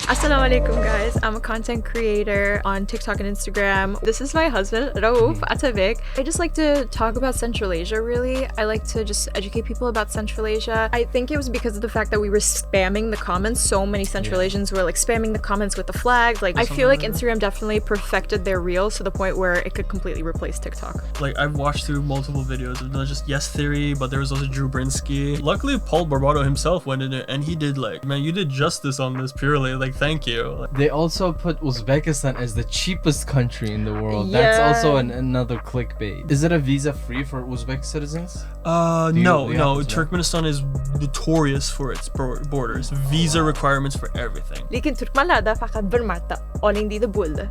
Assalamu alaikum guys, I'm a content creator on TikTok and Instagram. This is my husband, Raouf Atabeg. I just like to talk about Central Asia really. I like to just educate people about Central Asia. I think it was because of the fact that we were spamming the comments. So many Central Asians were like spamming the comments with the flag. Like I feel like Instagram definitely perfected their reels to the point where it could completely replace TikTok. Like I've watched through multiple videos of not just Yes Theory, but there was also Drew Brinsky. Luckily Paul Barbato himself went in it and he did like, man, you did justice on this purely. Like thank you. Like, they also put Uzbekistan as the cheapest country in the world. That's also another clickbait. Is it a visa free for Uzbek citizens? No. Turkmenistan is notorious for its borders. Visa requirements for everything. Lekin Turkmenlarda faqat bir marta oling deydi bo'ldi.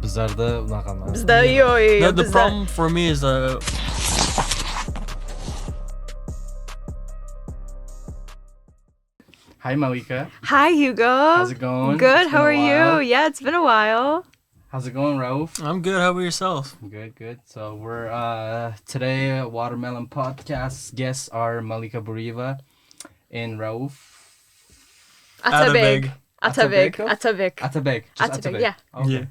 Bizlarda unaqa emas. Bizda yo'q. No, the problem for me is Hi Malika. Hi Hugo. How's it going? Good. How are you? Yeah, it's been a while. How's it going, Raouf? I'm good. How about yourself? Good. So we're today Watermelon Podcast guests are Malika Burieva and Raouf Atabeg. Atabeg. Yeah. Okay. Yeah.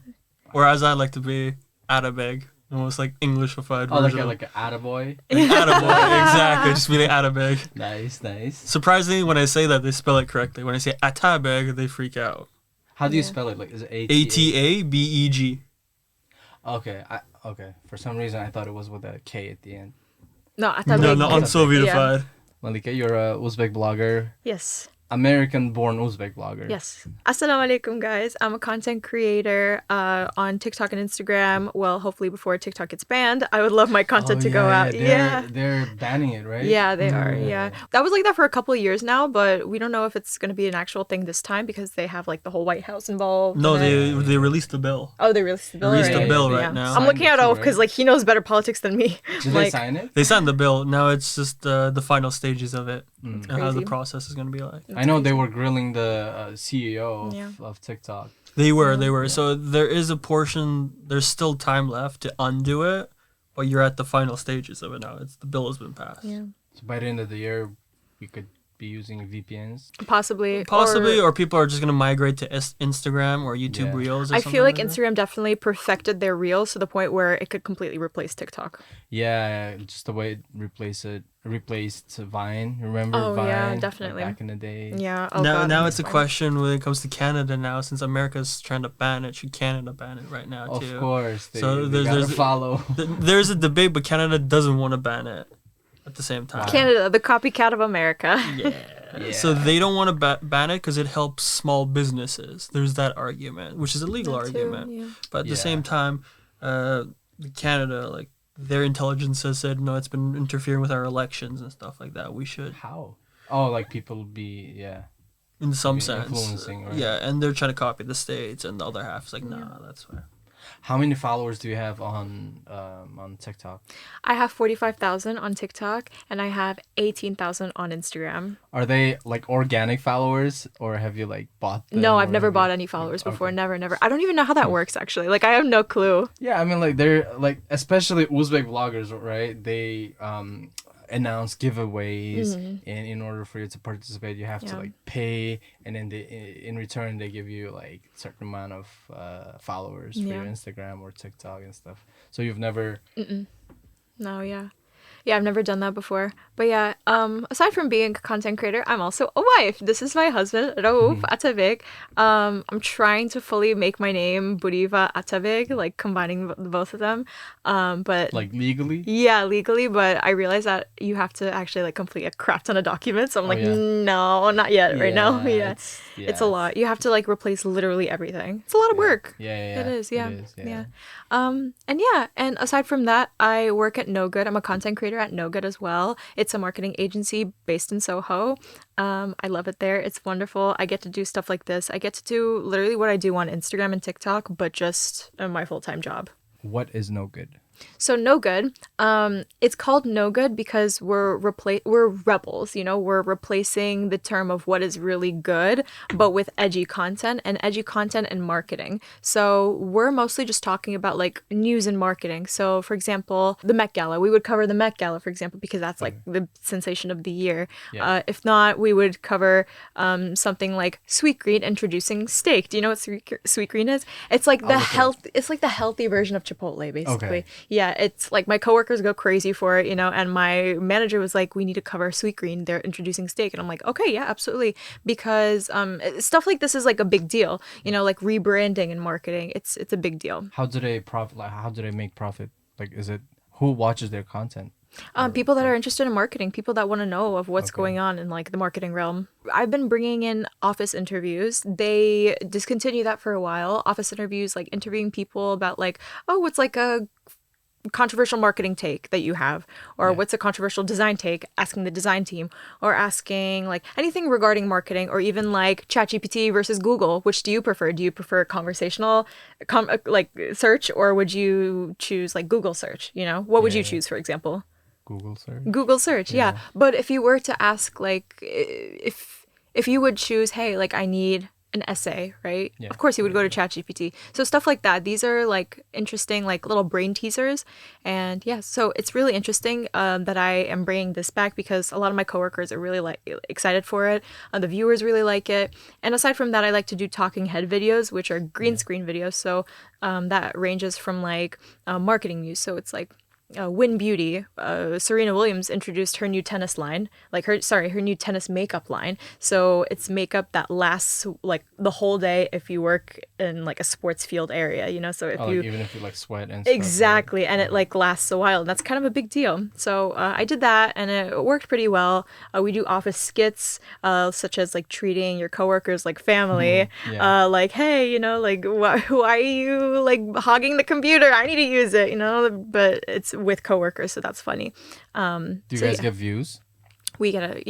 Or as I like to be, Atabeg. Almost like English-ified version. Like an attaboy. Like Attaboy, exactly. Just really Atabeg. Nice. Surprisingly, when I say that, they spell it correctly. When I say Atabeg, they freak out. How do you spell it? Like, is it Atabeg? Okay. For some reason, I thought it was with a K at the end. No, Atabeg. No, unsovietified. Yeah. Malika, you're a Uzbek blogger. Yes. American-born Uzbek blogger. Yes. Assalamu alaikum, guys. I'm a content creator on TikTok and Instagram. Well, hopefully before TikTok gets banned. I would love my content to go out. They're banning it, right? Yeah, they are. Yeah. That was like that for a couple of years now, but we don't know if it's going to be an actual thing this time because they have like the whole White House involved. No, they released the bill. Oh, they released the bill. Right now. I'm looking at Raouf because like he knows better politics than me. Did they sign it? They signed the bill. Now it's just the final stages of it and how the process is going to be like. I know they were grilling the CEO of TikTok. They were. So there is a portion, there's still time left to undo it, but you're at the final stages of it now. The bill has been passed. Yeah. So by the end of the year, we could be using VPNs? Possibly, or people are just going to migrate to Instagram or YouTube Reels or I feel like that. Instagram definitely perfected their Reels to the point where it could completely replace TikTok. Yeah, just the way it replaced Vine. Remember Vine? Yeah, definitely. Like back in the day. Yeah. Now it's a question when it comes to Canada now, since America's trying to ban it. Should Canada ban it right now too? Of course. They there's gotta follow. There's a debate, but Canada doesn't want to ban it at the same time. Canada, the copycat of America. Yeah. So they don't want to ban it because it helps small businesses. There's that argument, which is a legal argument. But at the same time, Canada, like their intelligence has said, no, it's been interfering with our elections and stuff like that. We should. How? Oh, like people in some sense. Influencing, right? Yeah, and they're trying to copy the States, and the other half is like, nah, that's fair. How many followers do you have on TikTok? I have 45,000 on TikTok and I have 18,000 on Instagram. Are they like organic followers or have you like bought them? No, I've never bought any followers before. Okay. Never. I don't even know how that works actually. Like I have no clue. Yeah, I mean like they're like especially Uzbek vloggers, right? They announce giveaways and in order for you to participate you have to like pay and then in return they give you like a certain amount of followers for your Instagram or TikTok and stuff. So you've never No, I've never done that before. But aside from being a content creator, I'm also a wife. This is my husband, Raouf Atabeg. I'm trying to fully make my name Burieva Atabeg, like combining both of them. But like legally? Yeah, legally. But I realized that you have to actually like complete a crap ton of documents. So I'm no, not yet right now. It's a lot. You have to like replace literally everything. It's a lot of work. It is. And aside from that, I work at No Good. I'm a content creator at No Good as well. It's a marketing agency based in Soho. I love it there. It's wonderful. I get to do stuff like this. I get to do literally what I do on Instagram and TikTok, but just my full-time job. What is No Good? So no good. It's called no good because we're rebels. We're replacing the term of what is really good, but with edgy content and marketing. So we're mostly just talking about like news and marketing. So for example, the Met Gala. We would cover the Met Gala, for example, because that's like the sensation of the year. Yeah. If not, we would cover something like Sweetgreen introducing steak. Do you know what Sweetgreen is? It's like it's like the healthy version of Chipotle, basically. Okay. Yeah, it's like my coworkers go crazy for it, and my manager was like, we need to cover Sweetgreen. They're introducing steak. And I'm like, okay, yeah, absolutely. Because stuff like this is like a big deal, like rebranding and marketing. It's a big deal. How do they profit? Like, how do they make profit? Like, is it who watches their content? People that are interested in marketing, people that want to know of what's going on in like the marketing realm. I've been bringing in office interviews. They discontinued that for a while. Office interviews, like interviewing people about like, oh, what's like a controversial marketing take that you have, or what's a controversial design take, asking the design team, or asking like anything regarding marketing, or even like ChatGPT versus Google. Which do you prefer? Do you prefer conversational like search, or would you choose like Google search? What would you choose, for example? Google search, yeah. But if you were to ask, like, if you would choose, hey, like, I need an essay, right? Of course, you would go to ChatGPT. So stuff like that. These are like interesting, like little brain teasers, and so it's really interesting that I am bringing this back because a lot of my coworkers are really like excited for it. The viewers really like it, and aside from that, I like to do talking head videos, which are green screen videos. So that ranges from like marketing news. So it's like. Win Beauty, Serena Williams introduced her new tennis line, her new tennis makeup line. So it's makeup that lasts like the whole day if you work in like a sports field area, So if even if you like sweat and stuff, exactly, and it like lasts a while, and that's kind of a big deal. So I did that, and it worked pretty well. We do office skits, such as like treating your coworkers like family, like hey, like why are you like hogging the computer? I need to use it, but it's with coworkers, so that's funny. Do you guys get views? We get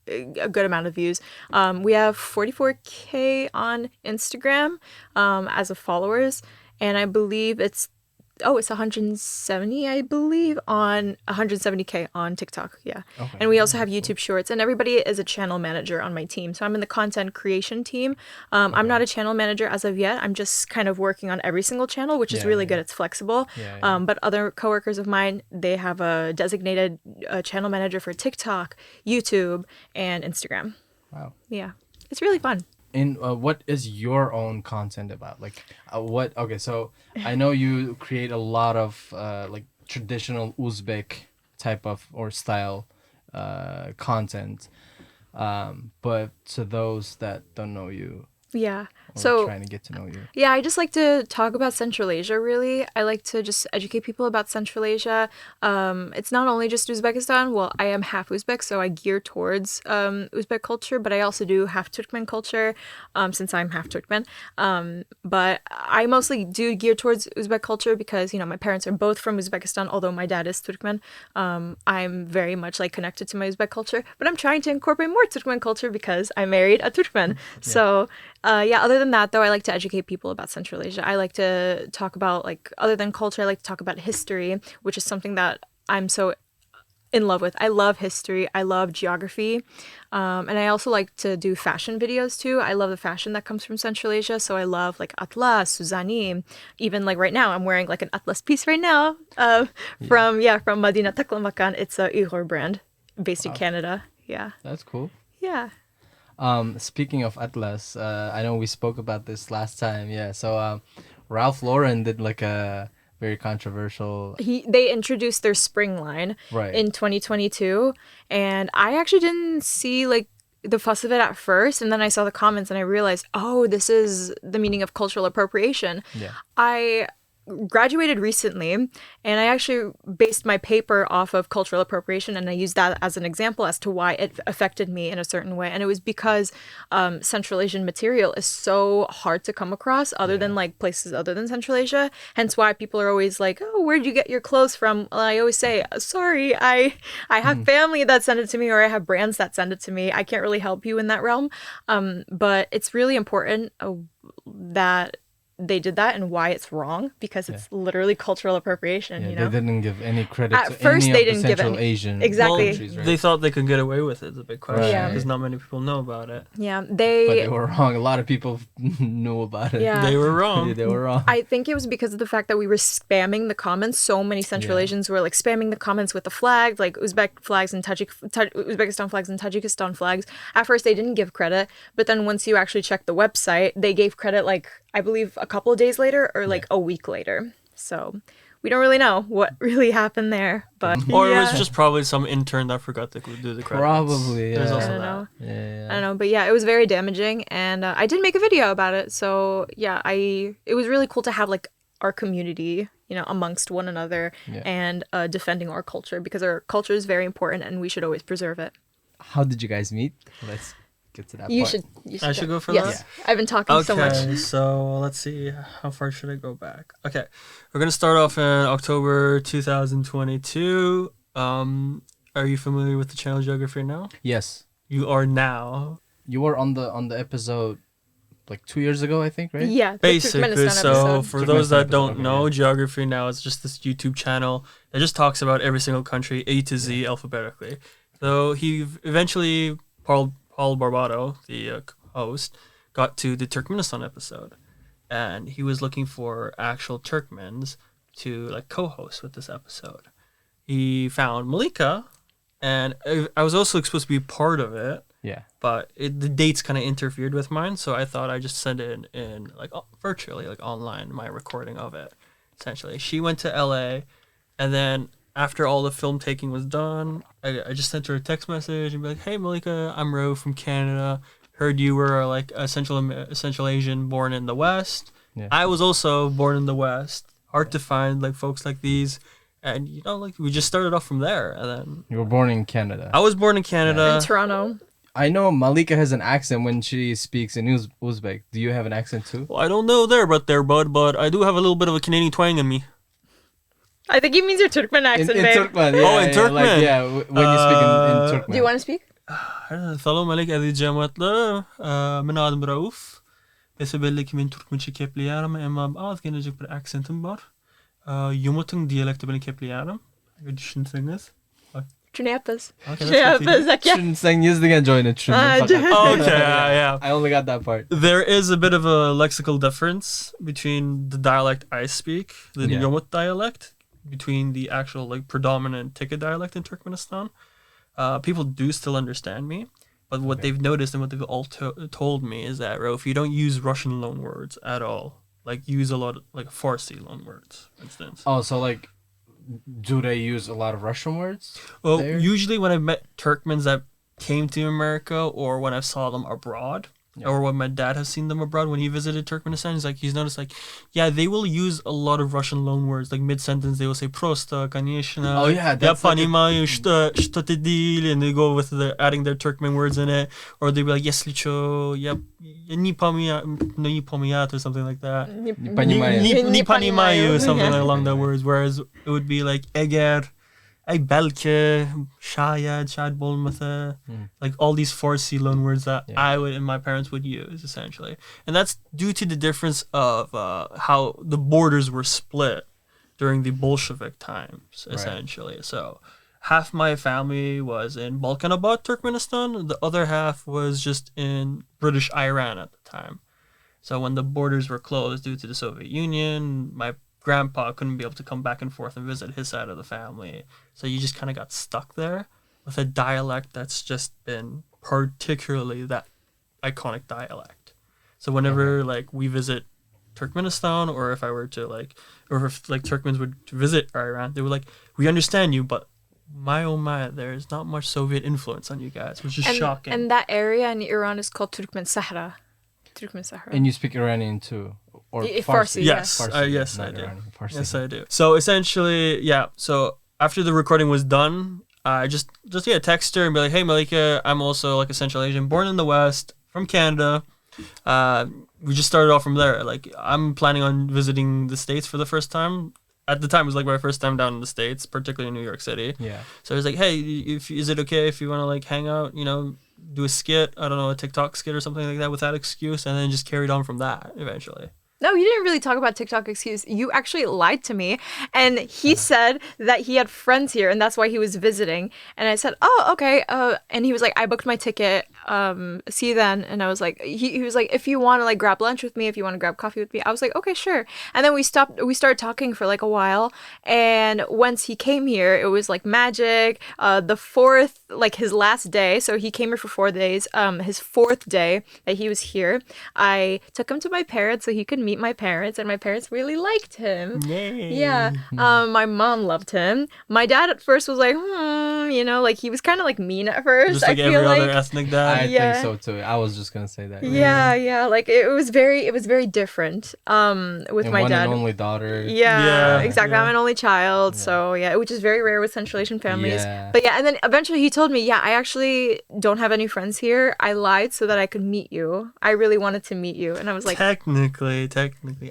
a good amount of views. We have 44K on Instagram as of followers, and I believe it's 170, I believe, on 170K on TikTok. Yeah. Okay. And we also have YouTube Shorts, and everybody is a channel manager on my team. So I'm in the content creation team. I'm not a channel manager as of yet. I'm just kind of working on every single channel, which is really good. It's flexible. But other coworkers of mine, they have a designated channel manager for TikTok, YouTube, and Instagram. Wow. Yeah. It's really fun. And what is your own content about? Like, okay, so I know you create a lot of like traditional Uzbek type of or style content, but to those that don't know you, so trying to get to know you. Yeah, I just like to talk about Central Asia, really. I like to just educate people about Central Asia. It's not only just Uzbekistan. Well, I am half Uzbek, so I gear towards Uzbek culture, but I also do half Turkmen culture, since I'm half Turkmen. But I mostly do gear towards Uzbek culture because, my parents are both from Uzbekistan, although my dad is Turkmen. I'm very much like connected to my Uzbek culture, but I'm trying to incorporate more Turkmen culture because I married a Turkmen. So other than that, though, I like to educate people about Central Asia. I like to talk about, like, other than culture, I like to talk about history, which is something that I'm so in love with. I love history. I love geography. And I also like to do fashion videos, too. I love the fashion that comes from Central Asia. So I love, like, Atlas, Suzani. Even, like, right now, I'm wearing, like, an Atlas piece right now from Madina Taklamakan. It's a Uyghur brand based in Canada. Yeah. That's cool. Yeah. Speaking of Atlas, I know we spoke about this last time. Yeah, so Ralph Lauren did like a very controversial. They introduced their spring line in 2022, and I actually didn't see like the fuss of it at first, and then I saw the comments and I realized, oh, this is the meaning of cultural appropriation. Yeah. I graduated recently, and I actually based my paper off of cultural appropriation, and I used that as an example as to why it affected me in a certain way. And it was because Central Asian material is so hard to come across other than like places other than Central Asia, hence why people are always like, oh, where'd you get your clothes from? Well, I always say, sorry, I have family that send it to me, or I have brands that send it to me. I can't really help you in that realm, but it's really important that they did that and why it's wrong, because it's literally cultural appropriation. Yeah, you know, they didn't give any credit at to first any they of the didn't give Central any Asian exactly. countries, right? They thought they could get away with it. It's a big question because Right. not many people know about it. Yeah, But they they. were wrong. A lot of people knew about it. Yeah. They were wrong. Yeah, they were wrong. I think it was because of the fact that we were spamming the comments. So many Central Asians were like spamming the comments with the flags, like Uzbek flags and Uzbekistan flags and Tajikistan flags. At first, they didn't give credit, but then once you actually check the website, they gave credit like I believe a couple of days later or like a week later. So we don't really know what really happened there, but Or it was just probably some intern that forgot to do the credits. Probably, yeah. There's I also don't that. know. Yeah. I don't know, but yeah, it was very damaging, and I did make a video about it. So yeah, it was really cool to have like our community, you know, amongst one another and defending our culture, because our culture is very important and we should always preserve it. How did you guys meet? Let's get to that You part. should. I should go for yes. that? I've been talking so much. Okay, so let's see. How far should I go back? Okay, we're going to start off in October 2022. Are you familiar with the channel Geography Now? Yes. You are now. You were on the episode like 2 years ago, I think, right? Yeah, the Basically, Turkmenistan so episode. for those that Turkmenistan don't episode, know, okay, Geography Now is just this YouTube channel that just talks about every single country, A to Z, alphabetically. So he eventually, Paul Barbato, the host, got to the Turkmenistan episode, and he was looking for actual Turkmens to like co-host with this episode. He found Malika, and I was also supposed to be part of it. Yeah. But the dates kind of interfered with mine, so I thought I'd just send it in like virtually, like online, my recording of it, essentially. She went to LA, and then after all the film taking was done, I just sent her a text message and be like, "Hey Malika, I'm Raouf from Canada. Heard you were like a Central Asian born in the West. Yeah. I was also born in the West. Hard to find like folks like these." And you know, like we just started off from there, and then You were born in Canada. I was born in Canada. In Toronto. I know Malika has an accent when she speaks in Uzbek. Do you have an accent too? Well, I don't know there, but I do have a little bit of a Canadian twang in me. I think he means your Turkmen accent, in babe. Turkmen. Oh, in Turkmen. Like, yeah, when you speak in Turkmen. Do you want to speak? سلام عليك عزيز جامعتنا من آدم رؤوف يسبلك من تركمن كيبليارم اما بعض كنا جيك بالاكسنتم بار يومتن ديالكت بني كيبليارم شنو things. Janapas. Okay, Janapas. Yeah. Shouldn't sing yazdigan join it. Okay, yeah. I only got that part. There is a bit of a lexical difference between the dialect I speak, the Yomut dialect, between the actual like predominant Tikka dialect in Turkmenistan. People do still understand me, but what they've noticed and what they've all told me is that, Raouf, you don't use Russian loanwords at all. Like, use a lot of like Farsi loanwords, for instance. Oh, so like, do they use a lot of Russian words? Well, there? usually when I've met Turkmens that came to America, or when I saw them abroad, or when my dad has seen them abroad when he visited Turkmenistan, he's noticed like, yeah, they will use a lot of Russian loanwords. Like mid-sentence, they will say "prosta," "конечно." Oh yeah, that's "Я понимаю, что ты делаешь," and they go with adding their Turkmen words in it, or they be like "если чё, я не понимаю," or something like that. Не понимаю. Не понимаю, something along those words. Whereas it would be like "eğer," "ay belki," "şayad bolmasa," like all these Farsi loanwords that I would and my parents would use essentially, and that's due to the difference of how the borders were split during the Bolshevik times, essentially. So half my family was in Balkanabad, Turkmenistan. The other half was just in British Iran at the time. So when the borders were closed due to the Soviet Union, my grandpa couldn't be able to come back and forth and visit his side of the family. So you just kind of got stuck there with a dialect that's just been particularly that iconic dialect. So whenever like we visit Turkmenistan, or if I were to like, or if like Turkmens would visit Iran, they were like, "We understand you, but my oh my, there's not much Soviet influence on you guys," which is shocking. And that area in Iran is called Turkmen Sahara. Turkmen Sahara. And you speak Iranian too, or Farsi? Yes, Farsi, yes, not I do. Iranian, Farsi. Yes, I do. So essentially, yeah. So after the recording was done, I just text her and be like, "Hey Malika, I'm also like a Central Asian, born in the West, from Canada." We just started off from there. Like, I'm planning on visiting the States for the first time. At the time, it was like my first time down in the States, particularly in New York City. Yeah. So I was like, "Hey, is it okay if you want to like hang out? You know, do a skit? I don't know, a TikTok skit or something like that with that excuse?" And then just carried on from that eventually. No, you didn't really talk about TikTok excuse. You actually lied to me. And he said that he had friends here and that's why he was visiting. And I said, oh, okay. And he was like, I booked my ticket. See you then. And I was like, he was like, if you want to like grab lunch with me, if you want to grab coffee with me, I was like, okay, sure. And then we started talking for like a while. And once he came here, it was like magic. The fourth, like his last day. So he came here for 4 days. His fourth day that he was here, I took him to my parents so he could meet my parents, and my parents really liked him. Yay. Yeah. My mom loved him. My dad at first was like, you know, like he was kind of like mean at first. Just like every other ethnic dad. I think so too. I was just gonna say that. Yeah. Like it was very different. With and my one dad. and only daughter. Yeah, exactly. Yeah. I'm an only child, so yeah, which is very rare with Central Asian families. Yeah. But yeah, and then eventually he told me, yeah, I actually don't have any friends here. I lied so that I could meet you. I really wanted to meet you, and I was like, technically,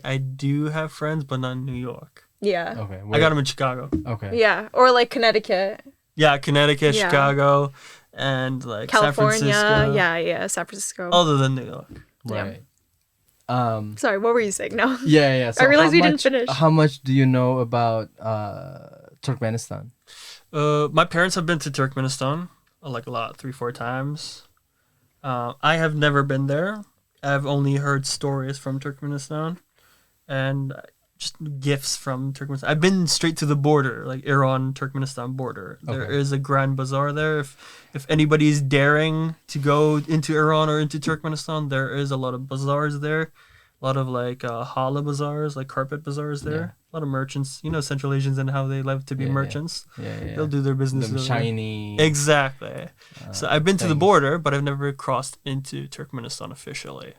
I do have friends, but not in New York. yeah. Okay. I got them in Chicago. Okay. Yeah, or like Connecticut. Yeah, Connecticut, Yeah. Chicago, and like California, San Francisco. yeah, San Francisco. Other than New York. Right. Sorry, what were you saying? No. Yeah. So I realized how we didn't much- finish. How much do you know about Turkmenistan? My parents have been to Turkmenistan like a lot, 3-4 times. I have never been there. I've only heard stories from Turkmenistan and just gifts from Turkmenistan. I've been straight to the border, like Iran-Turkmenistan border. There Okay. is a grand bazaar there. If anybody is daring to go into Iran or into Turkmenistan, there is a lot of bazaars there. A lot of like challah bazaars, like carpet bazaars there. Yeah. A lot of merchants. You know Central Asians and how they love to be Yeah. merchants. Yeah. They'll do their business Them over there. shiny. Exactly. So I've been to the things. border, but I've never crossed into Turkmenistan officially.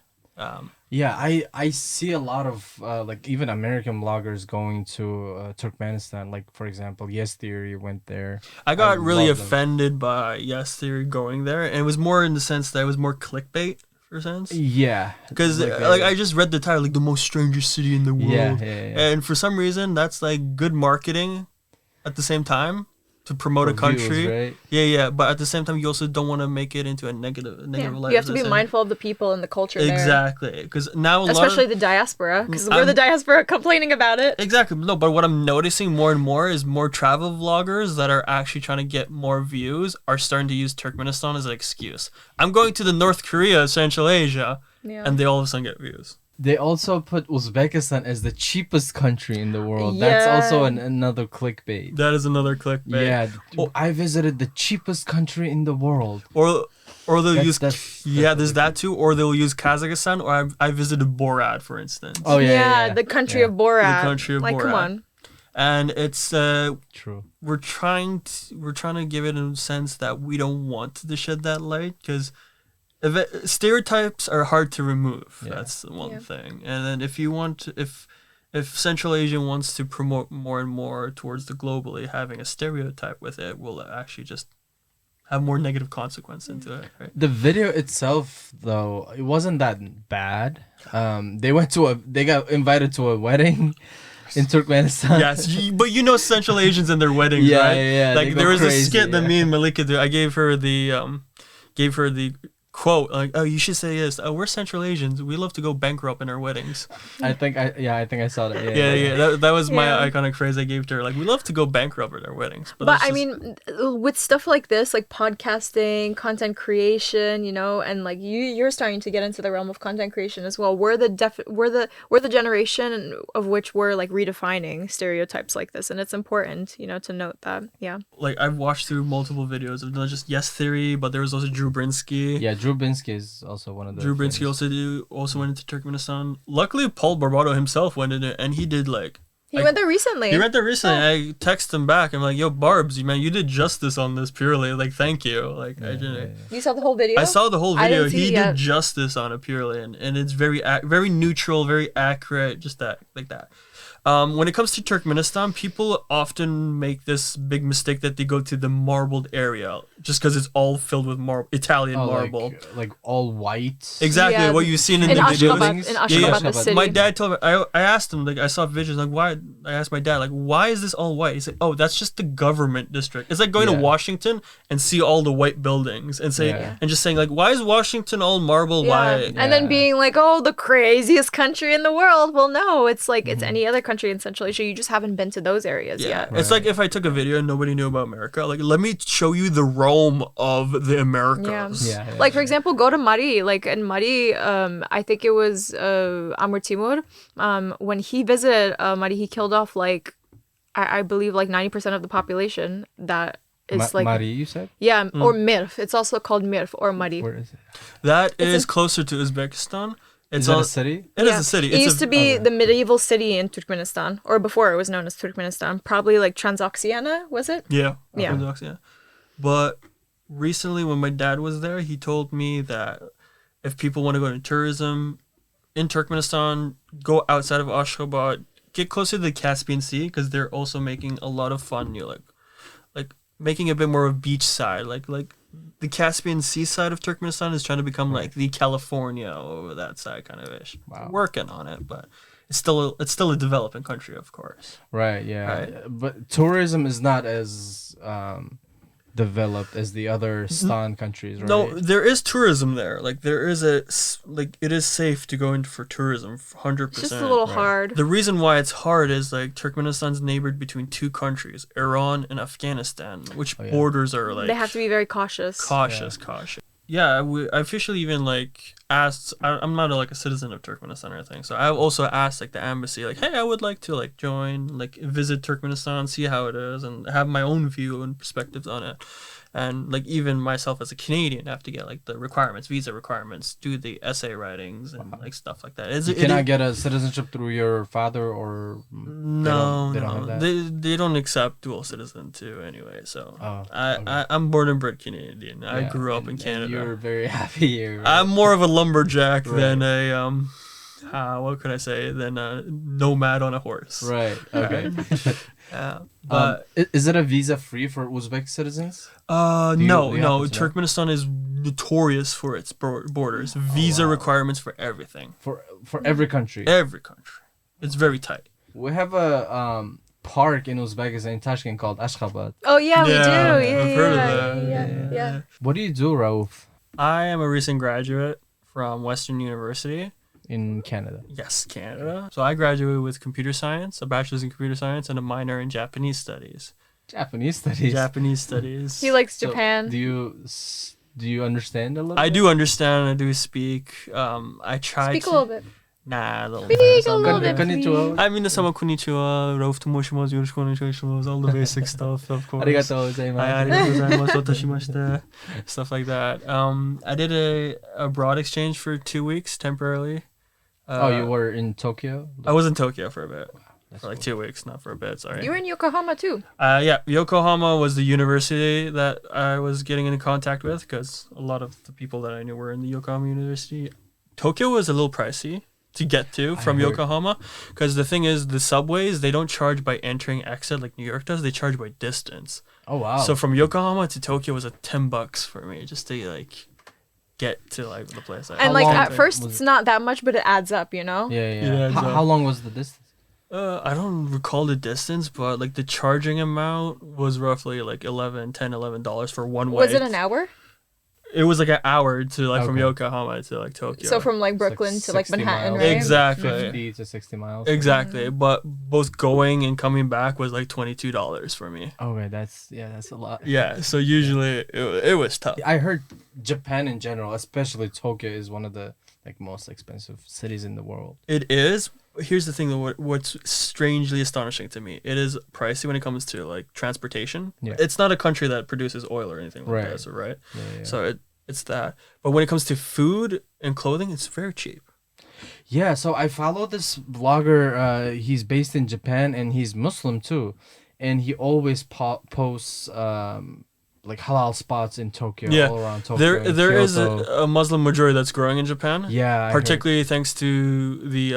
Yeah, I see a lot of like even American bloggers going to Turkmenistan. Like for example, Yes Theory went there. I got really love them. offended by Yes Theory going there, and it was more in the sense that it was more clickbait for a sense. Yeah, Because like, I just read the title, like the most strangest city in the world, yeah. and for some reason that's like good marketing at the same time to promote a For views, country. right? Yeah, but at the same time you also don't want to make it into a negative Yeah. light. You have to be mindful of the people and the culture there. Exactly, because now Especially the diaspora, because we're I'm- the diaspora complaining about it. Exactly. No, but what I'm noticing more and more is more travel vloggers that are actually trying to get more views are starting to use Turkmenistan as an excuse. I'm going to the North Korea, Central Asia, Yeah. and they all of a sudden get views. They also put Uzbekistan as the cheapest country in the world. That's Yeah. also another clickbait. That is another clickbait. Yeah, Oh. I visited the cheapest country in the world. Or they'll use That's there's that too. Or they'll use Kazakhstan. Or I visited Borat, for instance. Oh yeah. the country Yeah. of Borat. The country of like, come Borat. on. And it's True. we're trying to give it a sense that we don't want to shed that light because stereotypes are hard to remove. Yeah. That's the one Yeah. thing. And then if Central Asia wants to promote more and more towards the globally, having a stereotype with it will actually just have more negative consequence into it. Right? The video itself, though, it wasn't that bad. They got invited to a wedding in Turkmenistan. Yes, but you know Central Asians and their weddings, Yeah, right? yeah, Like they there go was a crazy, skit that yeah. me and Malika did. I gave her the quote like, "Oh, you should say this. Oh, we're Central Asians. We love to go bankrupt in our weddings." I think I saw that. Yeah. That was my Yeah. iconic phrase I gave to her. Like, we love to go bankrupt at our weddings. But that's I just- mean, with stuff like this, like podcasting, content creation, you know, and like you're starting to get into the realm of content creation as well. We're the generation of which we're like redefining stereotypes like this, and it's important, you know, to note that. Yeah. like I've watched through multiple videos of not just Yes Theory, but there was also Drew Brinsky. Yeah, Drew Binsky is also one of the. Drew Brinsky also went into Turkmenistan. Luckily, Paul Barbato himself went in it, and he did like. He went there recently. He went there recently. I texted him back. I'm like, "Yo, Barbs, man, you did justice on this purely. Like, thank you. Like, I didn't. You saw the whole video? I saw the whole I video. didn't see He it yet. did justice on it purely, and it's very neutral, very accurate, just that like that. When it comes to Turkmenistan, people often make this big mistake that they go to the marbled area just because it's all filled with Italian marble. like all white. Exactly Yeah, what you've seen in in the videos. Ashgabat, in Ashgabat, the city. My dad told me. I asked him like I saw videos like why asked my dad, like, why is this all white? He's like, oh, that's just the government district. It's like going to Washington and see all the white buildings and and just saying like, why is Washington all marble white? And then being like, oh, the craziest country in the world. Well, no, it's like it's any other country in Central Asia. You just haven't been to those areas yet. It's like if I took a video and nobody knew about America, like, let me show you the Rome of the Americas. Like, for example, go to Mari. Like, in Mari, I think it was Amr Timur. When he visited Mari, he killed off, like, I believe, like, 90% of the population that is, like... Mari, you said? Yeah, or Mirf. It's also called Mirf or Mari. Where is it? That is closer to Uzbekistan. Is it a city? It is a city. It used to be the medieval city in Turkmenistan, or before it was known as Turkmenistan. Probably, like, Transoxiana, was it? Yeah. Transoxiana. But recently, when my dad was there, he told me that if people want to go into tourism in Turkmenistan, go outside of Ashgabat, get closer to the Caspian Sea, because they're also making a lot of fun. You're like making a bit more of beach side, like the Caspian Sea side of Turkmenistan is trying to become like the California over that side kind of ish. Wow. Working on it, but it's still a developing country, of course. Right. Yeah. Right? But tourism is not as developed as the other Stan countries, right? No, there is tourism there. Like, there is it is safe to go in for tourism, 100%. It's just a little hard. The reason why it's hard is, like, Turkmenistan's neighbored between two countries, Iran and Afghanistan, which borders are, like... They have to be very cautious. Cautious. Yeah, I officially even, like, asked... I'm not, like, a citizen of Turkmenistan or anything, so I also asked, like, the embassy, like, hey, I would like to, like, join, like, visit Turkmenistan, see how it is, and have my own view and perspectives on it. And, like, even myself as a Canadian, I have to get, like, the requirements, visa requirements, do the essay writings and, like, stuff like that. You cannot get a citizenship through your father or... No, they don't have that? They don't accept dual citizen, too, anyway. So I'm born and bred Canadian. I grew up in Canada. You're very happy here. Right? I'm more of a lumberjack than a... what can I say? Than a nomad on a horse. Right. Okay. But is it a visa free for Uzbek citizens? No. Turkmenistan is notorious for its borders. Visa requirements for everything. For every country. Every country. It's very tight. We have a park in Uzbekistan, in Tashkent, called Ashgabat. Oh yeah, we do. I've heard of that. Yeah. What do you do, Raouf? I am a recent graduate from Western University. In Canada? Yes, Canada. So I graduated with computer science, a bachelor's in computer science, and a minor in Japanese studies. Japanese studies. He likes Japan. Do you understand a little bit? I do understand. I do speak. I try Speak a little bit. Nah, a little bit. Speak a little bit, Konnichiwa. I mean, konnichiwa, Raouf to moshimasu, yoroshiku onegaishimasu, all the basic stuff, of course. Arigatou gozaimasu. Arigatou gozaimasu, watashimashita, stuff like that. I did a abroad exchange for 2 weeks temporarily. You were in Tokyo? I was in Tokyo for a bit. For like 2 weeks, not for a bit, sorry. You were in Yokohama too. Yeah, Yokohama was the university that I was getting into contact with, because a lot of the people that I knew were in the Yokohama University. Tokyo was a little pricey to get to from Yokohama, because the thing is, the subways, they don't charge by entering exit like New York does, they charge by distance. Oh wow. So from Yokohama to Tokyo was $10 for me, just to like get to like the place. And like at first it's not that much, but it adds up, you know? Yeah. How long was the distance? I don't recall the distance, but like the charging amount was roughly like $11 for one way. Was it an hour? It was like an hour to like from Yokohama to like Tokyo. So from like Brooklyn to like Manhattan, miles. right? Exactly. 50 to 60 miles. Exactly. But both going and coming back was like $22 for me. Okay, that's a lot. Yeah, so usually it was tough. I heard Japan in general, especially Tokyo, is one of the like most expensive cities in the world. It is. Here's the thing though, what's strangely astonishing to me, it is pricey when it comes to like transportation. Yeah. It's not a country that produces oil or anything like that, right? Yeah. So it's that. But when it comes to food and clothing, it's very cheap. Yeah, so I follow this vlogger, he's based in Japan and he's Muslim too. And he always posts like halal spots in Tokyo, all around Tokyo. There is a Muslim majority that's growing in Japan. Yeah, particularly thanks to the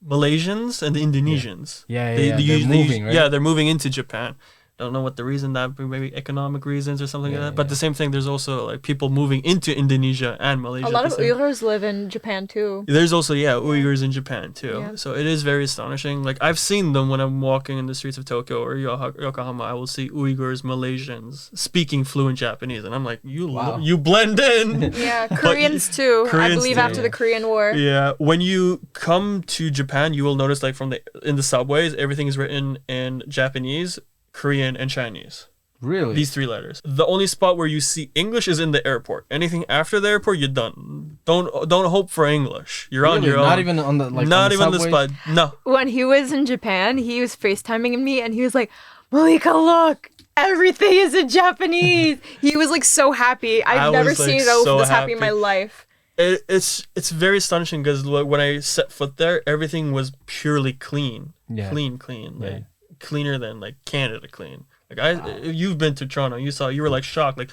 Malaysians and the Indonesians. They're moving, right? Yeah, they're moving into Japan. Don't know what the reason that maybe economic reasons or something like that. But the same thing, there's also like people moving into Indonesia and Malaysia. A lot of Uyghurs live in Japan too. There's also Uyghurs in Japan too. Yeah. So it is very astonishing. Like I've seen them when I'm walking in the streets of Tokyo or Yokohama. I will see Uyghurs, Malaysians speaking fluent Japanese, and I'm like, you blend in. Yeah, Koreans too. I believe after the Korean War. Yeah, when you come to Japan, you will notice like in the subways, everything is written in Japanese, Korean, and Chinese. Really? These 3 letters. The only spot where you see English is in the airport. Anything after the airport, you're done. Don't hope for English. You're on your own. Not even on the not even the spot. No. When he was in Japan, he was FaceTiming me and he was like, Malika, look, everything is in Japanese. He was like so happy. I've never seen Raouf this happy in my life. It's very astonishing because when I set foot there, everything was purely clean. Yeah. Clean. Like cleaner than like Canada clean. Like you've been to Toronto, you were like shocked, like,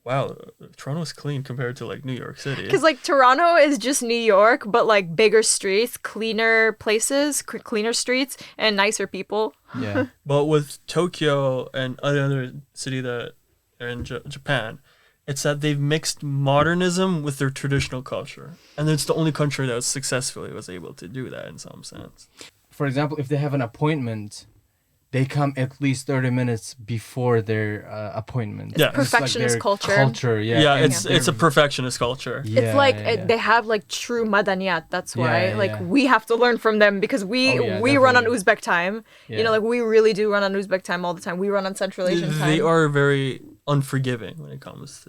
wow, Toronto's clean compared to like New York City. Because like Toronto is just New York, but like bigger streets, cleaner places, cleaner streets, and nicer people. Yeah. But with Tokyo and other city that are in Japan, it's that they've mixed modernism with their traditional culture, and it's the only country that successfully was able to do that in some sense. For example, if they have an appointment, they come at least 30 minutes before their appointment. It's perfectionist culture. It's a perfectionist culture. It's like they have like true madaniyat. That's why we have to learn from them because we run on Uzbek time. Yeah. You know, like we really do run on Uzbek time all the time. We run on Central Asian time. They are very unforgiving when it comes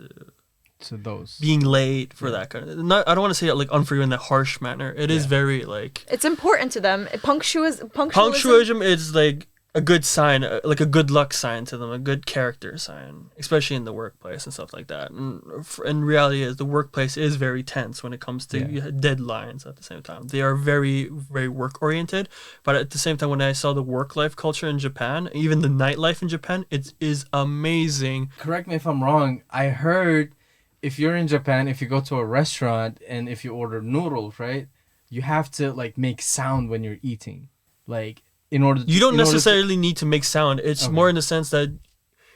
to those being late for that kind of. I don't want to say it like unforgiving in that harsh manner. It is very like. It's important to them. Punctualism is like a good sign, like a good luck sign to them, a good character sign, especially in the workplace and stuff like that. And reality is the workplace is very tense when it comes to deadlines at the same time. They are very, very work-oriented, but at the same time, when I saw the work-life culture in Japan, even the nightlife in Japan, it is amazing. Correct me if I'm wrong, I heard if you're in Japan, if you go to a restaurant and if you order noodles, right, you have to like make sound when you're eating. Like, you don't necessarily need to make sound. It's more in the sense that,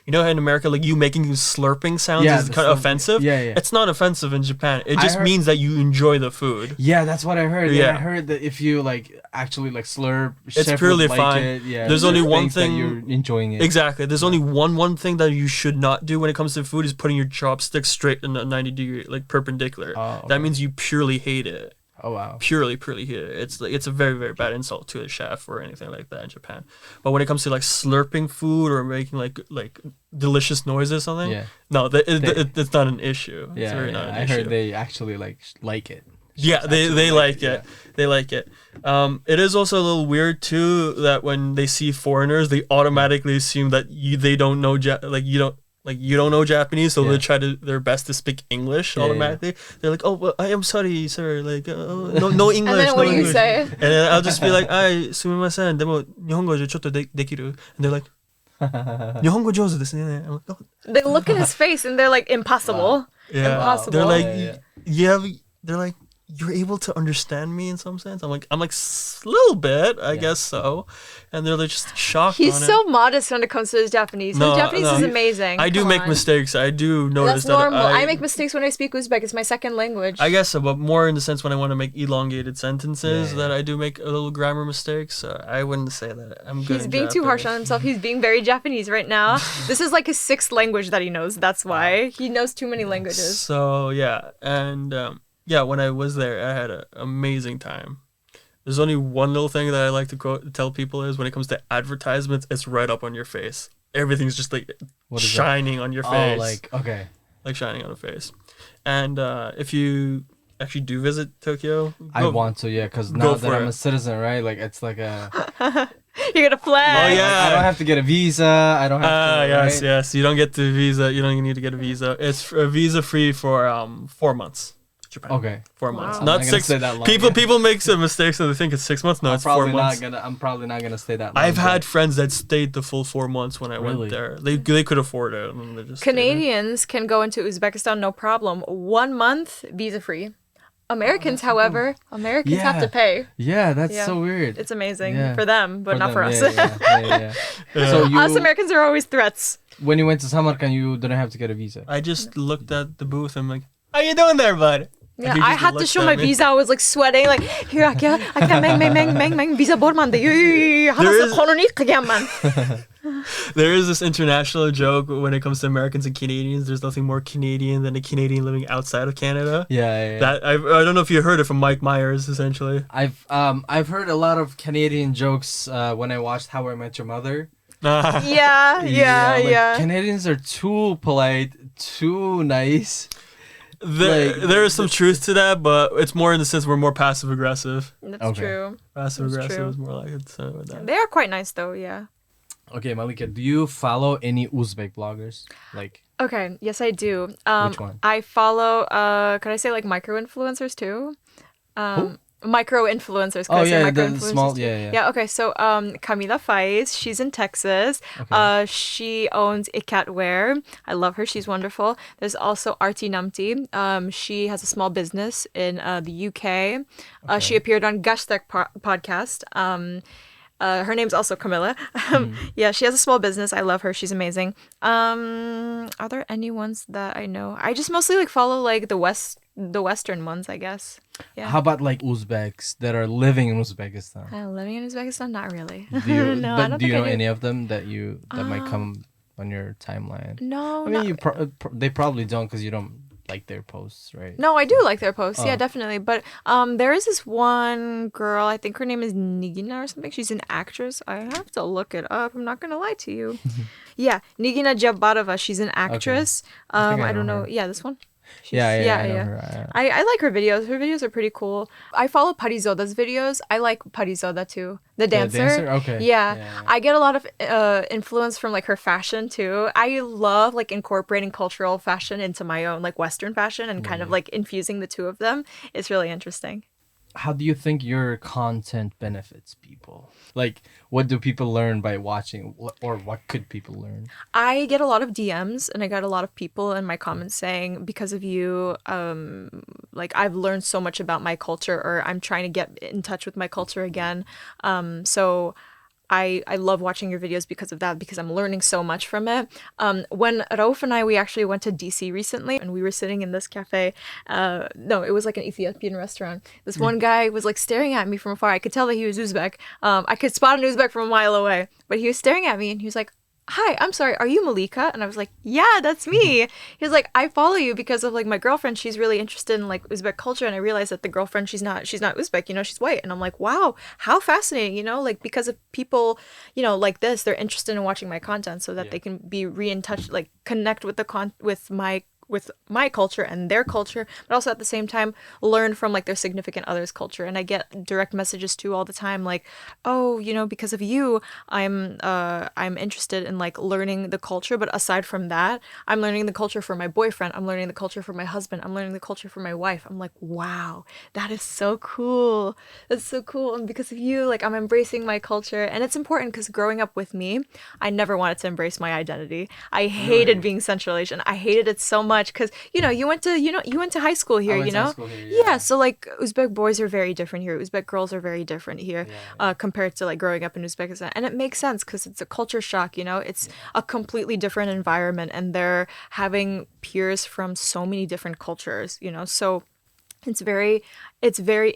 you know, in America, like you making slurping sounds is kind of offensive. Yeah. It's not offensive in Japan. It just means that you enjoy the food. Yeah, that's what I heard. Yeah, I heard that if you like actually like slurp, it's purely fine. There's only one thing you're enjoying it. Exactly. There's only one thing that you should not do when it comes to food is putting your chopsticks straight in a 90-degree like perpendicular. That means you purely hate it. Oh wow! Purely hate it. It's a very, very bad insult to a chef or anything like that in Japan. But when it comes to like slurping food or making like delicious noises or something, no, it's not an issue. Yeah, it's very not an issue. I heard they actually like it. Yeah, they like it. They like it. It is also a little weird too that when they see foreigners, they automatically assume that they don't know you don't know Japanese, so they try their best to speak English automatically. They're like, "Oh, well, I am sorry, sir. Like, no English." And then what do you say? And then I'll just be like, "sumimasen, demo nihongo chotto dekiru." And they're like, "Nihongo jouzu desu ne." I'm like, "Oh." They look at his face and they're like, "Impossible." Yeah. Impossible. They're like, they're like, "You're able to understand me in some sense." I'm like, a little bit, I guess so. And they're like just shocked. He's so modest when it comes to his Japanese. His Japanese is amazing. I do make mistakes. I do notice That's normal. I make mistakes when I speak Uzbek. It's my second language. I guess so, but more in the sense when I want to make elongated sentences that I do make a little grammar mistakes. I wouldn't say that I'm good. He's being too harsh on himself. He's being very Japanese right now. This is like his 6th language that he knows. That's why he knows too many languages. So yeah, and when I was there, I had an amazing time. There's only one little thing that I like to tell people is when it comes to advertisements, it's right up on your face. Everything's just like shining on your face. Like shining on the face. And if you actually do visit Tokyo, I want to, because now that I'm a citizen, right? Like it's like a. You get a flag. Oh yeah. I don't have to get a visa. I don't have to. Yes. You don't get the visa. You don't even need to get a visa. It's visa free for 4 months. Japan. Okay. 4 months. Wow. Not 6. People make some mistakes so they think it's 6 months. No, it's 4 months. I'm probably not gonna stay that long. I've had friends that stayed the full 4 months when I went there. They could afford it. And Canadians can go into Uzbekistan no problem. 1 month visa free. Americans, however, Americans have to pay. Yeah, that's so weird. It's amazing for them, but not for us. Yeah. So us Americans are always threats. When you went to Samarkand, you didn't have to get a visa. I just looked at the booth and I'm like, how you doing there, bud? Yeah, I had to show my visa. I was like sweating, like here, I can visa bormanda. There is this international joke when it comes to Americans and Canadians. There's nothing more Canadian than a Canadian living outside of Canada. Yeah. That I don't know if you heard it from Mike Myers. Essentially, I've heard a lot of Canadian jokes when I watched How I Met Your Mother. Yeah. Canadians are too polite, too nice. There is some truth to that, but it's more in the sense we're more passive aggressive. That's true. Passive aggressive is more like it. So with that. They are quite nice though. Yeah. Okay, Malika, do you follow any Uzbek bloggers? Okay, yes I do. Which one? I follow could I say like micro influencers too? Who? Micro influencers. Yeah, okay, so Camila Faiz, she's in Texas. Okay. She owns Ikat Wear. I love her, she's wonderful. There's also Arti Namti. She has a small business in the UK. Okay. She appeared on Gashtek podcast. Her name's also Camilla. Yeah, she has a small business. I love her. She's amazing. Are there any ones that I know? I just mostly like follow like the Western ones, I guess. Yeah. How about like Uzbeks that are living in Uzbekistan? Living in Uzbekistan? Not really. Do you, no, do you know any of them that might come on your timeline? No. I mean, they probably don't because you don't like their posts, right? No, I do like their posts. Yeah, definitely. But there is this one girl, I think her name is Nigina or something. She's an actress. I have to look it up. I'm not going to lie to you. Yeah, Nigina Jabbarova. She's an actress. Okay. I don't know. Yeah, this one. I like her videos. Her videos are pretty cool. I follow Parizoda's videos. I like Parizoda too. The dancer. Okay. Yeah. I get a lot of influence from like her fashion too. I love like incorporating cultural fashion into my own like Western fashion and kind of like infusing the two of them. It's really interesting. How do you think your content benefits people? Like, what do people learn by watching, or what could people learn? I get a lot of DMs, and I got a lot of people in my comments saying, because of you, like, I've learned so much about my culture, or I'm trying to get in touch with my culture again. So I love watching your videos because of that, because I'm learning so much from it. When Raouf and we actually went to DC recently, and we were sitting in this cafe. No, it was like an Ethiopian restaurant. This one guy was like staring at me from afar. I could tell that he was Uzbek. I could spot an Uzbek from a mile away, but he was staring at me and he was like, "Hi, I'm sorry, are you Malika?" And I was like, "Yeah, that's me." He was like, "I follow you because of like my girlfriend. She's really interested in like Uzbek culture." And I realized that the girlfriend, she's not Uzbek, you know, she's white. And I'm like, wow, how fascinating, you know, like because of people, you know, like this, they're interested in watching my content so that they can be in touch, like connect with with my culture and their culture, but also at the same time learn from like their significant other's culture. And I get direct messages too all the time, like, "Oh, you know, because of you, I'm interested in like learning the culture. But aside from that, I'm learning the culture for my boyfriend. I'm learning the culture for my husband. I'm learning the culture for my wife." I'm like, wow, that is so cool. That's so cool. And because of you, like I'm embracing my culture. And it's important because growing up with me, I never wanted to embrace my identity. I hated being Central Asian. I hated it so much. Because you went to high school here, you know. Yeah, so like Uzbek boys are very different here. Uzbek girls are very different here, compared to like growing up in Uzbekistan. And it makes sense because it's a culture shock, you know. It's a completely different environment, and they're having peers from so many different cultures, you know. So it's very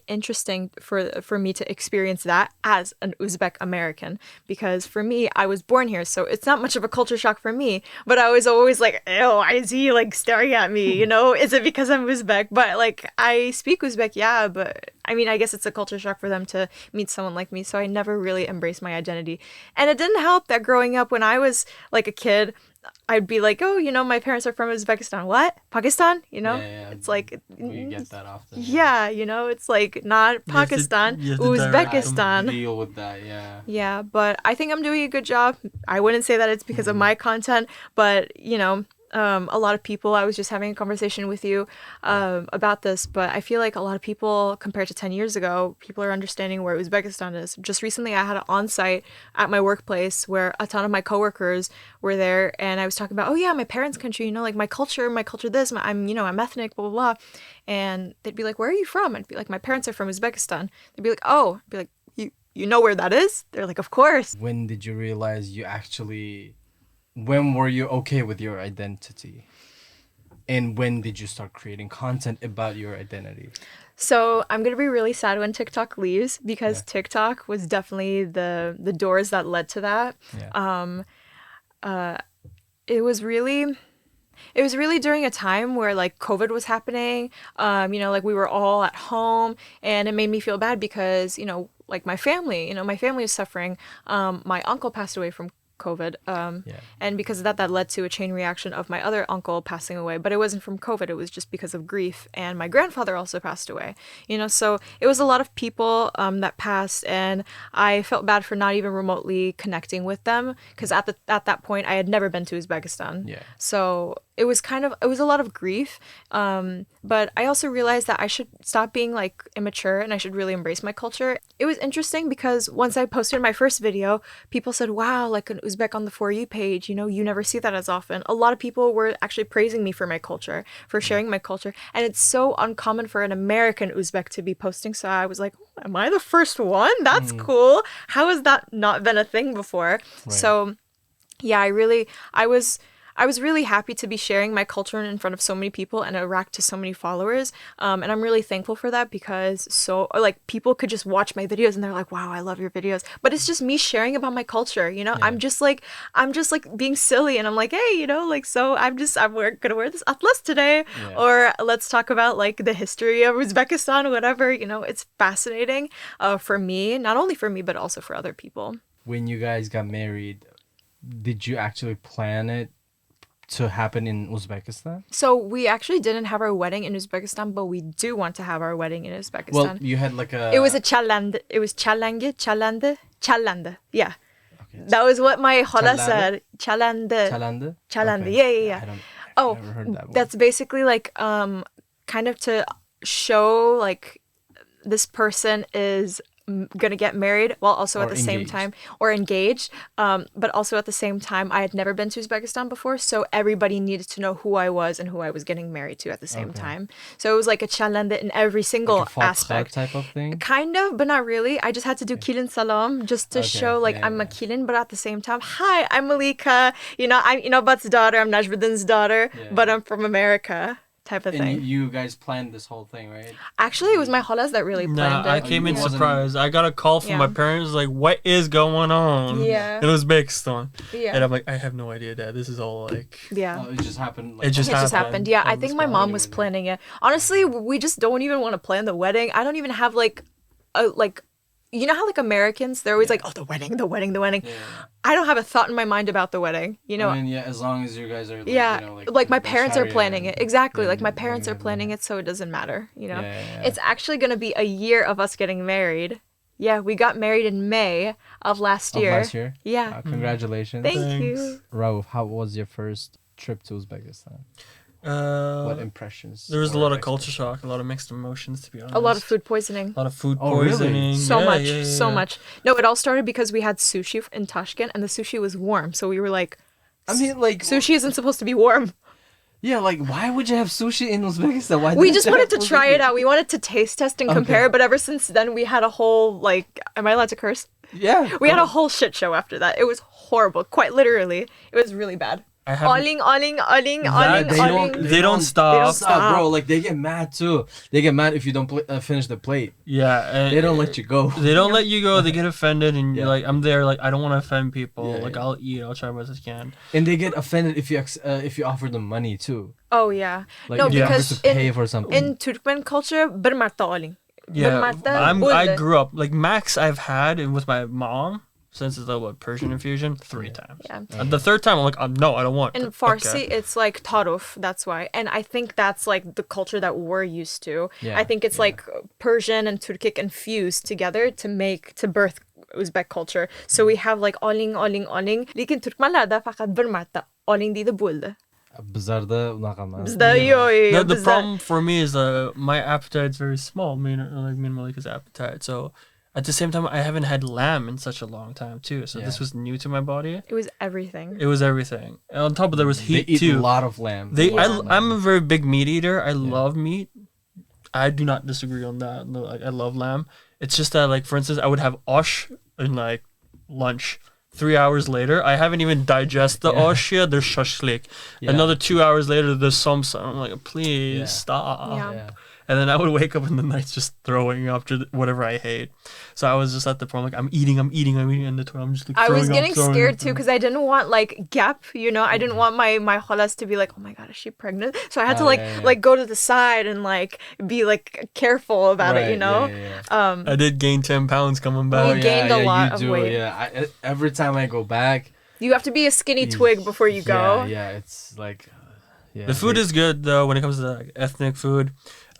interesting for me to experience that as an Uzbek American, because for me, I was born here, so it's not much of a culture shock for me, but I was always like, ew, why is he like staring at me, you know? Is it because I'm Uzbek? But like I speak Uzbek, yeah, but I mean, I guess it's a culture shock for them to meet someone like me, so I never really embraced my identity. And it didn't help that growing up when I was like a kid, I'd be like, "Oh, you know, my parents are from Uzbekistan." What? Pakistan? You know? Yeah. It's like... You get that often. Yeah, you know, it's like not Pakistan, Uzbekistan. Deal with that, yeah. Yeah, but I think I'm doing a good job. I wouldn't say that it's because of my content, but, you know, a lot of people, I was just having a conversation with you about this, but I feel like a lot of people, compared to 10 years ago, people are understanding where Uzbekistan is. Just recently, I had an on-site at my workplace where a ton of my coworkers were there, and I was talking about, oh yeah, my parents' country, you know, like my culture this, I'm ethnic, blah, blah, blah. And they'd be like, where are you from? I'd be like, my parents are from Uzbekistan. They'd be like, oh. I'd be like, you know where that is? They're like, of course. When did you realize when were you okay with your identity? And when did you start creating content about your identity? So I'm going to be really sad when TikTok leaves, because TikTok was definitely the doors that led to that. Yeah. It was really during a time where like COVID was happening, like we were all at home, and it made me feel bad because, like my family is suffering. My uncle passed away from COVID. And because of that led to a chain reaction of my other uncle passing away. But it wasn't from COVID. It was just because of grief. And my grandfather also passed away. So it was a lot of people that passed. And I felt bad for not even remotely connecting with them. Because at that point, I had never been to Uzbekistan. Yeah. So it was a lot of grief. But I also realized that I should stop being like immature and I should really embrace my culture. It was interesting because once I posted my first video, people said, wow, like an Uzbek on the For You page, you never see that as often. A lot of people were actually praising me for my culture, for sharing my culture. And it's so uncommon for an American Uzbek to be posting. So I was like, am I the first one? That's cool. How has that not been a thing before? Right. So yeah, I was really happy to be sharing my culture in front of so many people and Iraq to so many followers. And I'm really thankful for that because people could just watch my videos and they're like, wow, I love your videos. But it's just me sharing about my culture, Yeah. I'm just like being silly and I'm like, hey, so I'm gonna wear this atlas today. Yeah. Or let's talk about like the history of Uzbekistan or whatever, It's fascinating for me, not only for me, but also for other people. When you guys got married, did you actually plan it to happen in Uzbekistan? So we actually didn't have our wedding in Uzbekistan, but we do want to have our wedding in Uzbekistan. Well, you had like a... It was a chalande. It was chalande. Yeah. Okay. That was what my hola said. Chalande. Okay. Yeah. I've never heard that word. That's basically like kind of to show like this person is gonna get married while also at the same time, or engaged, but also at the same time I had never been to Uzbekistan before, so everybody needed to know who I was and who I was getting married to at the same time. So it was like a chalende in every single like a aspect type of thing, kind of, but not really. I just had to do kilin salam just to show like I'm a kilin, but at the same time, hi, I'm Malika, I'm Inabat's daughter, I'm Najmuddin's daughter, but I'm from America, type of thing. And you guys planned this whole thing, right? Actually, it was my holas that really planned it. I came in surprised. I got a call from my parents like, what is going on? Yeah. It was Uzbekistan. Yeah. And I'm like, I have no idea, Dad. This is all like... Yeah. It just happened. Like, it just happened. Yeah, I think my mom was planning it. Honestly, we just don't even want to plan the wedding. I don't even have like a you know how like Americans, they're always like, oh, the wedding. Yeah. I don't have a thought in my mind about the wedding. As long as you guys are like my parents are planning it. Exactly. Like my parents are planning it, so it doesn't matter, It's actually going to be a year of us getting married. Yeah, we got married in May of last year. Yeah. Congratulations. Thank you. Raouf, how was your first trip to Uzbekistan? What impressions? There was a lot of culture shock, a lot of mixed emotions, to be honest. A lot of food poisoning. Really? So much. No, it all started because we had sushi in Tashkent, and the sushi was warm. So we were like, sushi isn't supposed to be warm. Yeah, like, why would you have sushi in Uzbekistan? We just wanted to try it out. We wanted to taste test and compare, but ever since then, we had a whole, am I allowed to curse? Yeah. We had a whole shit show after that. It was horrible. Quite literally. It was really bad. Alling. They don't stop, bro. Like, they get mad too. They get mad if you don't finish the plate. Yeah, they don't let you go. They don't let you go. They get offended, and you're like, I'm there. Like, I don't want to offend people. I'll eat. I'll try as much as I can. And they get offended if you offer them money too. Oh yeah. Like, no, because you have to pay for something. In Turkmen culture, bir marta alling. Yeah, I grew up like max I've had with my mom. Since it's a Persian infusion, 3 times. Yeah. And the third time, I'm like, no, I don't want. In Farsi, it's like taruf. That's why. And I think that's like the culture that we're used to. Yeah. I think it's like Persian and Turkic infused together to birth Uzbek culture. So we have like oling. Lekin Turkmenlarda faqat bir marta oling deydi bo'ldi. Bizarda unakamaz. No, the problem for me is my appetite's very small. Me and Malika's appetite. So at the same time, I haven't had lamb in such a long time too. So this was new to my body. It was everything. And on top of there was heat they eat too. a lot of lamb. I'm a very big meat eater. I love meat. I do not disagree on that. No, like I love lamb. It's just that, like, for instance, I would have osh in like lunch. 3 hours later, I haven't even digested the osh yet. There's shashlik. Another 2 hours later, there's samsa. I'm like, please stop. Yeah. And then I would wake up in the night just throwing up whatever I hate. So I was just at the point like I'm eating, and the toilet I'm just like, I was getting throwing scared up. too because I didn't want like gap, you know. I didn't want my khalas to be like, oh my god, is she pregnant? So I had to like go to the side and like be like careful about it, you know. I did gain 10 pounds coming back. We gained a lot of weight. Yeah, every time I go back, you have to be a skinny twig before you go. Yeah, it's like, the food is good though when it comes to like, ethnic food.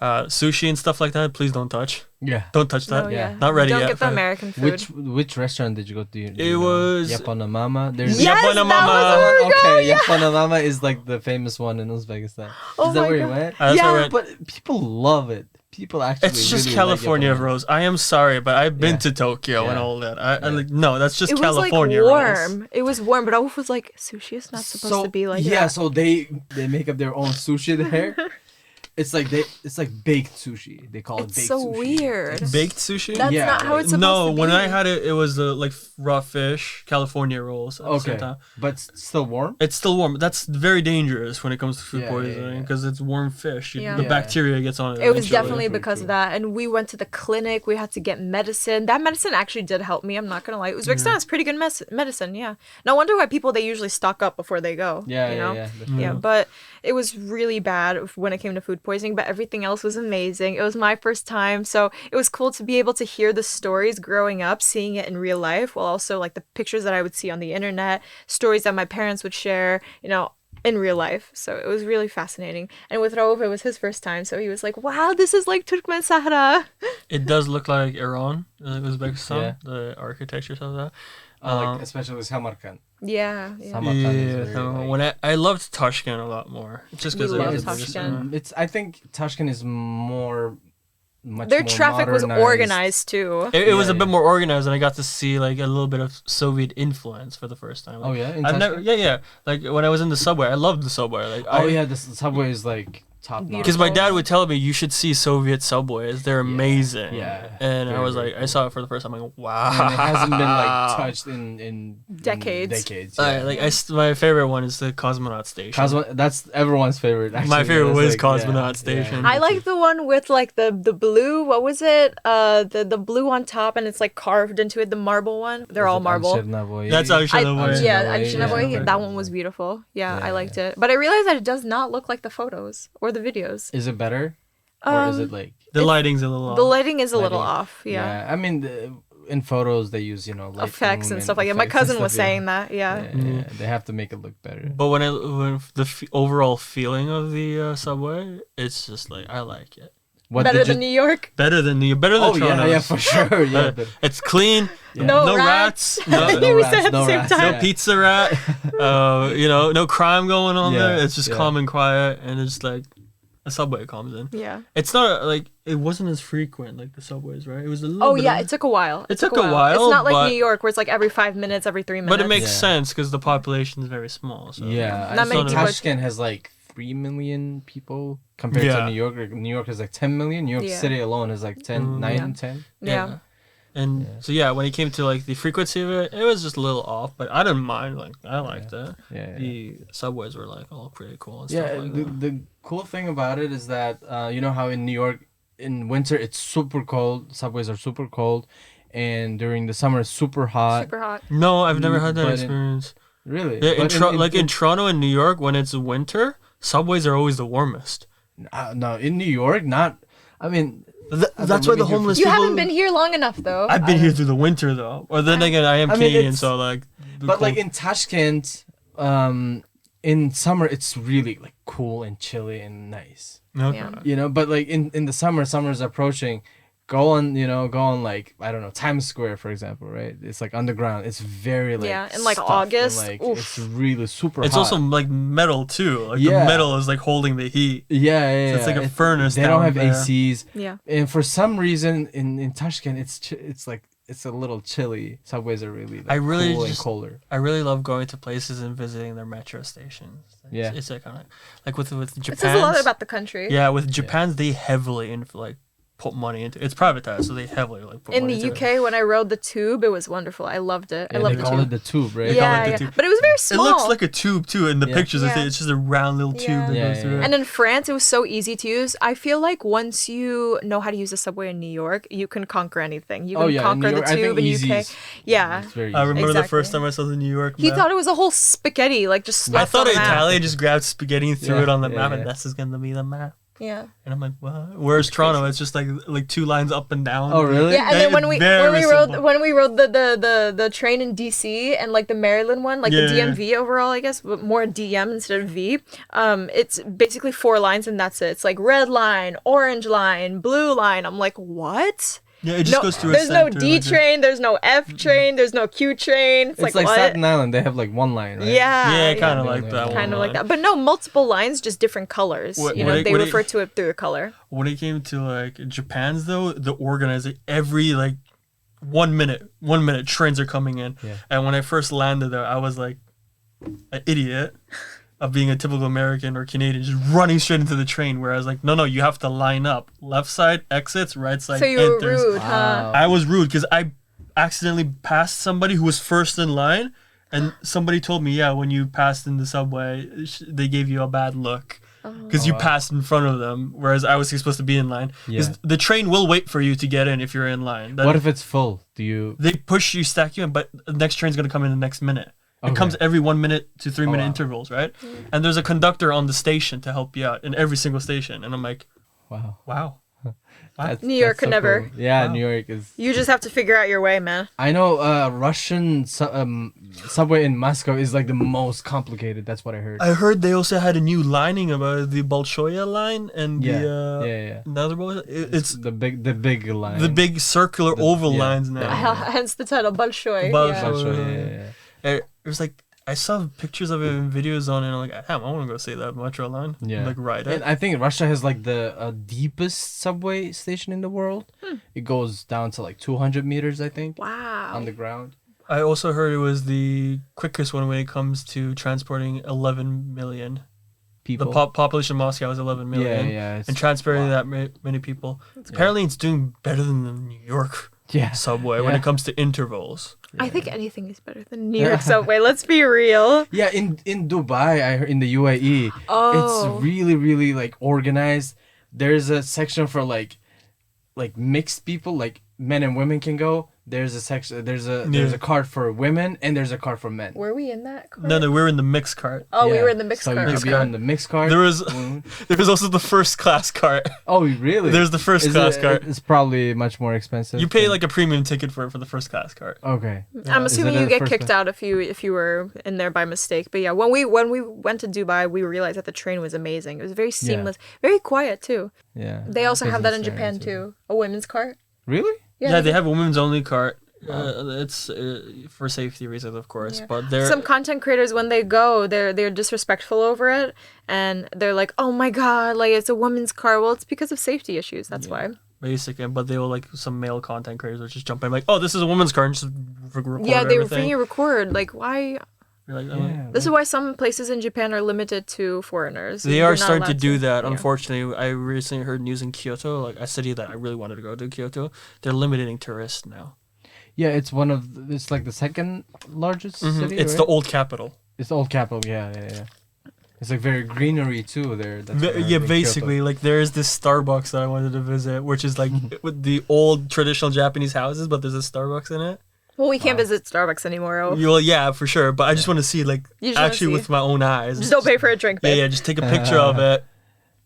Sushi and stuff like that, please don't touch. Yeah. Don't touch that. Oh, yeah. Not ready don't yet. Don't get the American food. Which restaurant did you go to? It was Yapana Mama. There's Yapana Mama. Okay, Yapana Mama is like the famous one in Uzbekistan. Is that where you went? Yeah, but people love it. People actually. It's just really California, like Rose. I am sorry, but I've been to Tokyo and all that. I like no, that's just California. It was like warm. It was warm, but Raouf was like, sushi is not supposed to be like that. Yeah, so they make up their own sushi there. It's like baked sushi. They call it baked sushi. It's so weird. Baked sushi? That's not how it's supposed to be. No, when I had it, it was like raw fish, California rolls. At the same time. But still warm? It's still warm. That's very dangerous when it comes to food poisoning because it's warm fish. The bacteria gets on it. It was definitely because of that. And we went to the clinic. We had to get medicine. That medicine actually did help me. I'm not going to lie. Uzbekistan has pretty good medicine, yeah. No wonder why they usually stock up before they go. Yeah, but it was really bad when it came to food poisoning, but everything else was amazing. It was my first time, so it was cool to be able to hear the stories growing up, seeing it in real life, while also like the pictures that I would see on the internet, stories that my parents would share, you know, in real life. So it was really fascinating. And with Raouf, it was his first time, so he was like, wow, this is like Turkmen Sahara. It does look like Iran, Uzbekistan, the architecture, stuff like that. Especially Samarkand. Yeah. When I loved Tashkent a lot more, just because I think Tashkent is their traffic was organized too. It was a bit more organized, and I got to see like a little bit of Soviet influence for the first time. Like, I've never, like when I was in the subway, I loved the subway. Like, the subway is like top notch. Because my dad would tell me you should see Soviet subways; they're amazing. And I was like, I saw it for the first time. I'm like, wow. And it hasn't been like touched in decades. My favorite one is the cosmonaut station. That's everyone's favorite. Actually. My favorite was cosmonaut station. I like the one with like the blue. What was it? The blue on top, and it's like carved into it. The marble one. They're all marble. That's Al-Shanaboy. That one was beautiful. Yeah, I liked it. But I realized that it does not look like the photos or the videos. Is it better? Or is it like... The lighting's a little off. The lighting is a little off, I mean, in photos they use, you know, effects and stuff like that. My cousin was saying that, They have to make it look better. But when the overall feeling of the subway, it's just like, I like it. Better than New York? Better than Toronto. Yeah, for sure. It's clean. No rats. No rats. No pizza rat. No crime going on there. It's just calm and quiet, and it's like a subway comes in. Yeah. It's not like it wasn't as frequent like the subways, right? It was a little. Oh yeah, it took a while. It took a while. It's not like New York where it's like every 5 minutes, every 3 minutes. But it makes sense because the population is very small. So. Yeah, I think Tashkent has like 3 million people compared to New York. New York is like 10 million. New York City alone is like 10. Yeah. And so when it came to like the frequency of it, it was just a little off, but I didn't mind. Like I liked it. The subways were like all pretty cool and stuff like that. The cool thing about it is that you know how in New York in winter it's super cold. Subways are super cold, and during the summer it's super hot. Super hot. No, I've never had that experience. Really? Yeah, in Toronto and New York when it's winter, subways are always the warmest. No, in New York, not. I mean. That's why the homeless people... You haven't been here long enough, though. I've been here through the winter, though. Or then again, I am Canadian, so like... But like in Tashkent, in summer, it's really like cool and chilly and nice. Okay. Yeah. You know, but like in the summers approaching, go on like, I don't know, Times Square, for example, right? It's like underground. It's very like in like August, and, like, it's really super It's hot. also like metal too. Like the metal is like holding the heat. Yeah. So it's like a furnace. They don't have there. ACs. Yeah. And for some reason in Tashkent, it's like it's a little chilly. Subways are really like, cool and colder. I really love going to places and visiting their metro stations. It's like kind of like with Japan. It says a lot about the country. Yeah, with Japan, they heavily put money into it's privatized, so they heavily put in money the into it. UK when I rode the tube, it was wonderful. I loved it. I loved they the call tube. it the tube, right? Yeah, but it was very small. It looks like a tube too in the pictures. Yeah. It's just a round little tube that goes through it. And in France, it was so easy to use. I feel like once you know how to use the subway in New York, you can conquer anything. You can conquer the tube in UK. Yeah. I remember the first time I saw the New York map. He thought it was a whole spaghetti, like just I slapped thought on the map. Italia just grabbed spaghetti and threw it on the map, yeah. and this is gonna be the map. Yeah. And I'm like, what? Where's Toronto? It's just like two lines up and down. Oh, really? Yeah, and then when we simple. rode the train in DC and like the Maryland one, like the DMV overall, I guess, but more DM instead of V. It's basically 4 lines and that's it. It's like red line, orange line, blue line. I'm like, what? Yeah, it just goes through There's a no center, D like train, there's no F train, there's no Q train. It's like what? Staten Island. They have like one line, right? Yeah, kind of like that. Kind of like that. But no, multiple lines, just different colors. They refer to it through the color. When it came to like Japan's though, the organizer every like 1 minute trains are coming in. Yeah. And when I first landed there, I was like an idiot of being a typical American or Canadian, just running straight into the train. Where I was like, no, you have to line up. Left side exits, right side so you enters. were rude, huh? I was rude because I accidentally passed somebody who was first in line, and somebody told me, when you passed in the subway, they gave you a bad look. Because you passed in front of them, whereas I was supposed to be in line. Because the train will wait for you to get in if you're in line. What if it's full? They push you, stack you in, but the next train's going to come in the next minute. It comes every 1 minute to 3 minute intervals, right? And there's a conductor on the station to help you out in every single station. And I'm like, wow. New York could never. Cool. Yeah, New York is. You just have to figure out your way, man. I know Russian subway in Moscow is like the most complicated. That's what I heard. I heard they also had a new lining about the Bolshoya line and another it's the big line. The big circular oval lines now. Hence the title Bolshoi. Bolshoi. It was like I saw pictures of it in videos on it, and I'm like, damn, I want to go see that metro line. Yeah. Like ride it. And I think Russia has like the deepest subway station in the world. It goes down to like 200 meters, I think. Wow. On the ground. I also heard it was the quickest one when it comes to transporting 11 million people. The population of Moscow is 11 million. And transporting that many people. Apparently, it's doing better than the New York subway when it comes to intervals. I think anything is better than New York subway. Let's be real. Yeah, in Dubai, I heard, in the UAE, it's really, really like organized. There's a section for like mixed people, like men and women can go. There's a section. There's a cart for women and there's a cart for men. Were we in that cart? No, we were in the mixed cart. Oh, we were in the mixed cart. So you could be on the mixed cart. There was also the first class cart. Oh, really? There's the first class cart. It's probably much more expensive. You pay like a premium ticket for the first class cart. Okay. I'm assuming you get kicked out if you were in there by mistake. But yeah, when we went to Dubai, we realized that the train was amazing. It was very seamless, very quiet too. Yeah. They also have that in Japan too. A women's cart. Really? Yeah, they have a women's only cart. It's for safety reasons, of course. Yeah. But some content creators, when they go, they're disrespectful over it, and they're like, "Oh my god, like it's a women's car." Well, it's because of safety issues. That's why. Basically, but they will like some male content creators will just jump in like, "Oh, this is a woman's car," and just record. Yeah, they everything. record. Like, why? Like, this is why some places in Japan are limited to foreigners. They are starting to do that. Unfortunately, I recently heard news in Kyoto, like a city that I really wanted to go to, Kyoto. They're limiting tourists now. Yeah, it's it's like the second largest city. It's the old capital. It's the old capital. Yeah. It's like very greenery too there. Basically, like there is this Starbucks that I wanted to visit, which is like with the old traditional Japanese houses, but there's a Starbucks in it. Well, we can't visit Starbucks anymore. Well, yeah, for sure. But I just want to see, like, actually with my own eyes. Just don't pay for a drink, babe. Yeah, just take a picture of it.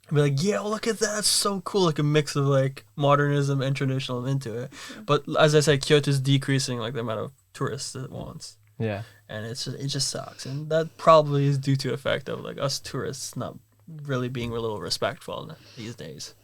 And be like, yeah, look at that. It's so cool. Like a mix of, like, modernism and traditional into it. But as I said, Kyoto's decreasing, like, the amount of tourists it wants. Yeah. And it just sucks. And that probably is due to the fact of, like, us tourists not really being a little respectful these days.